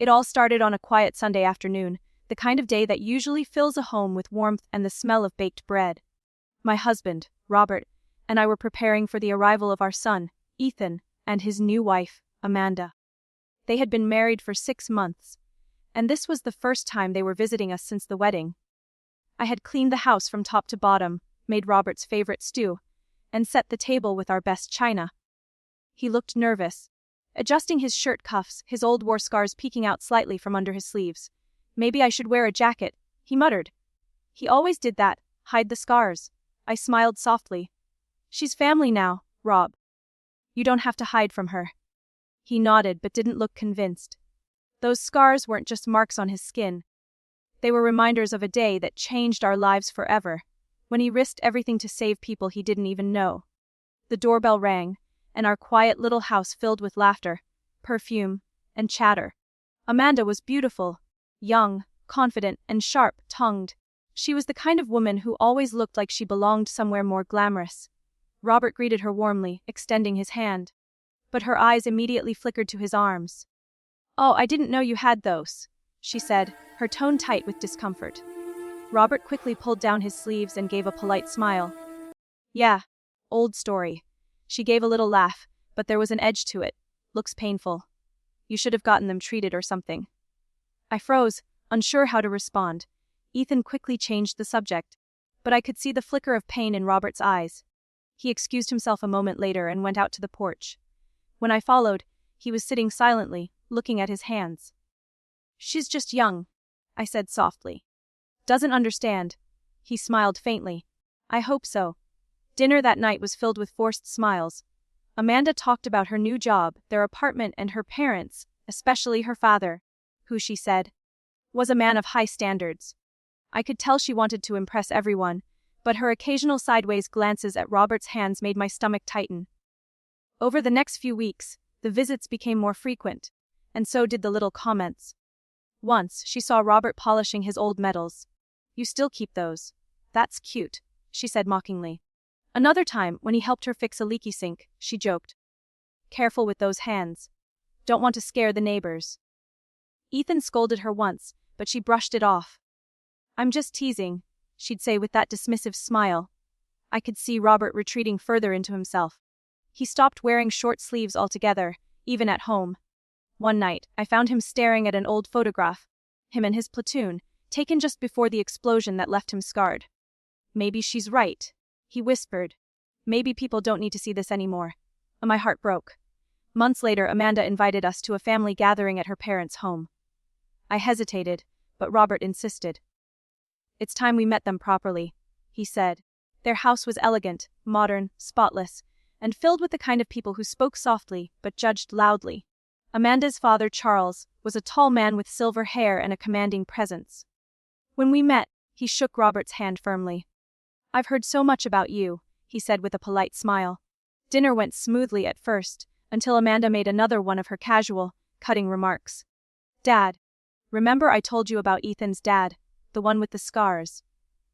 It all started on a quiet Sunday afternoon, the kind of day that usually fills a home with warmth and the smell of baked bread. My husband, Robert, and I were preparing for the arrival of our son, Ethan, and his new wife, Amanda. They had been married for 6 months, and this was the first time they were visiting us since the wedding. I had cleaned the house from top to bottom, made Robert's favorite stew, and set the table with our best china. He looked nervous, adjusting his shirt cuffs, his old war scars peeking out slightly from under his sleeves. "Maybe I should wear a jacket," he muttered. He always did that, hide the scars. I smiled softly. "She's family now, Rob. You don't have to hide from her." He nodded but didn't look convinced. Those scars weren't just marks on his skin. They were reminders of a day that changed our lives forever, when he risked everything to save people he didn't even know. The doorbell rang, and our quiet little house filled with laughter, perfume, and chatter. Amanda was beautiful, young, confident, and sharp-tongued. She was the kind of woman who always looked like she belonged somewhere more glamorous. Robert greeted her warmly, extending his hand. But her eyes immediately flickered to his arms. "Oh, I didn't know you had those," she said, her tone tight with discomfort. Robert quickly pulled down his sleeves and gave a polite smile. "Yeah, old story." She gave a little laugh, but there was an edge to it. "Looks painful. You should have gotten them treated or something." I froze, unsure how to respond. Ethan quickly changed the subject, but I could see the flicker of pain in Robert's eyes. He excused himself a moment later and went out to the porch. When I followed, he was sitting silently, looking at his hands. "She's just young," I said softly. "Doesn't understand." He smiled faintly. "I hope so." Dinner that night was filled with forced smiles. Amanda talked about her new job, their apartment, and her parents, especially her father, who, she said, was a man of high standards. I could tell she wanted to impress everyone, but her occasional sideways glances at Robert's hands made my stomach tighten. Over the next few weeks, the visits became more frequent, and so did the little comments. Once, she saw Robert polishing his old medals. "You still keep those. That's cute," she said mockingly. Another time, when he helped her fix a leaky sink, she joked, "Careful with those hands. Don't want to scare the neighbors." Ethan scolded her once, but she brushed it off. "I'm just teasing," she'd say with that dismissive smile. I could see Robert retreating further into himself. He stopped wearing short sleeves altogether, even at home. One night, I found him staring at an old photograph, him and his platoon, taken just before the explosion that left him scarred. "Maybe she's right," he whispered. "Maybe people don't need to see this anymore." My heart broke. Months later, Amanda invited us to a family gathering at her parents' home. I hesitated, but Robert insisted. "It's time we met them properly," he said. Their house was elegant, modern, spotless, and filled with the kind of people who spoke softly but judged loudly. Amanda's father, Charles, was a tall man with silver hair and a commanding presence. When we met, he shook Robert's hand firmly. "I've heard so much about you," he said with a polite smile. Dinner went smoothly at first, until Amanda made another one of her casual, cutting remarks. "Dad. Remember I told you about Ethan's dad, the one with the scars?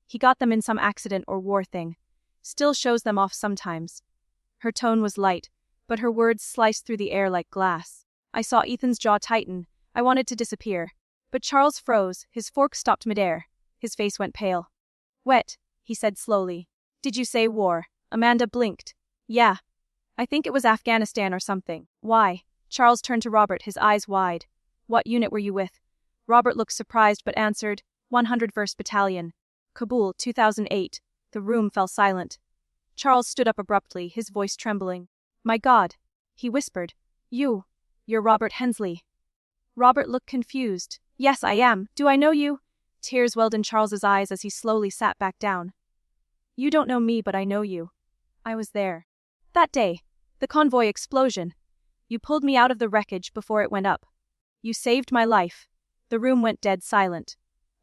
He got them in some accident or war thing. Still shows them off sometimes." Her tone was light, but her words sliced through the air like glass. I saw Ethan's jaw tighten. I wanted to disappear. But Charles froze, his fork stopped midair. His face went pale. "Wet," he said slowly. "Did you say war?" Amanda blinked. "Yeah. I think it was Afghanistan or something." "Why?" Charles turned to Robert, his eyes wide. "What unit were you with?" Robert looked surprised but answered, 101st Battalion. Kabul, 2008. The room fell silent. Charles stood up abruptly, his voice trembling. "My God," he whispered. You're Robert Hensley." Robert looked confused. "Yes, I am. Do I know you?" Tears welled in Charles's eyes as he slowly sat back down. "You don't know me, but I know you. I was there. That day. The convoy explosion. You pulled me out of the wreckage before it went up. You saved my life." The room went dead silent.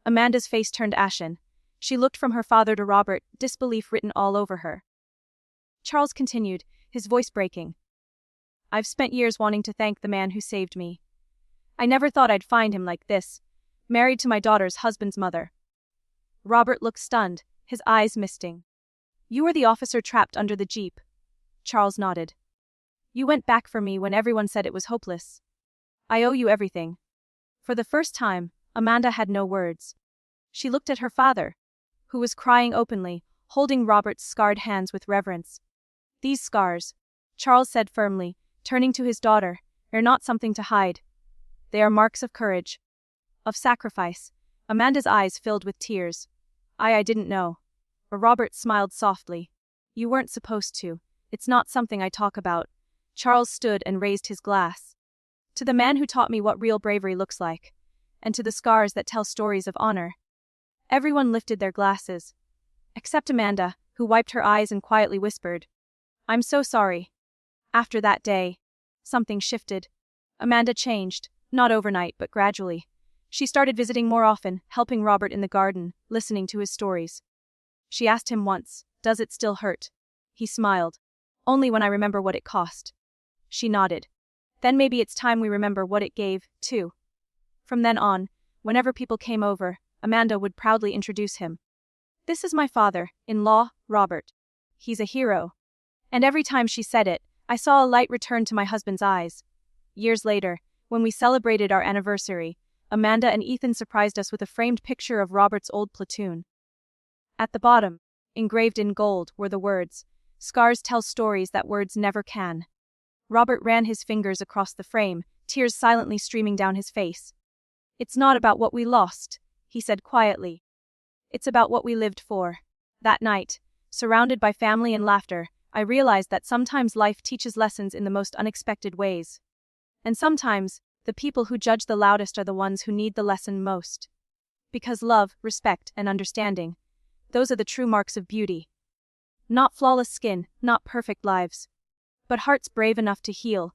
Amanda's face turned ashen. She looked from her father to Robert, disbelief written all over her. Charles continued, his voice breaking. "I've spent years wanting to thank the man who saved me. I never thought I'd find him like this, married to my daughter's husband's mother." Robert looked stunned, his eyes misting. "You were the officer trapped under the jeep." Charles nodded. "You went back for me when everyone said it was hopeless. I owe you everything." For the first time, Amanda had no words. She looked at her father, who was crying openly, holding Robert's scarred hands with reverence. These scars, Charles said firmly, turning to his daughter, are not something to hide. They are marks of courage, of sacrifice. Amanda's eyes filled with tears. I didn't know. Robert smiled softly. You weren't supposed to. It's not something I talk about. Charles stood and raised his glass. To the man who taught me what real bravery looks like, and to the scars that tell stories of honor. Everyone lifted their glasses, except Amanda, who wiped her eyes and quietly whispered, I'm so sorry. After that day, something shifted. Amanda changed, not overnight but gradually. She started visiting more often, helping Robert in the garden, listening to his stories. She asked him once, does it still hurt? He smiled. Only when I remember what it cost. She nodded. Then maybe it's time we remember what it gave, too. From then on, whenever people came over, Amanda would proudly introduce him. This is my father-in-law, Robert. He's a hero. And every time she said it, I saw a light return to my husband's eyes. Years later, when we celebrated our anniversary, Amanda and Ethan surprised us with a framed picture of Robert's old platoon. At the bottom, engraved in gold, were the words, Scars tell stories that words never can. Robert ran his fingers across the frame, tears silently streaming down his face. It's not about what we lost, he said quietly. It's about what we lived for. That night, surrounded by family and laughter, I realized that sometimes life teaches lessons in the most unexpected ways. And sometimes, the people who judge the loudest are the ones who need the lesson most. Because love, respect, and understanding, those are the true marks of beauty. Not flawless skin, not perfect lives, but hearts brave enough to heal,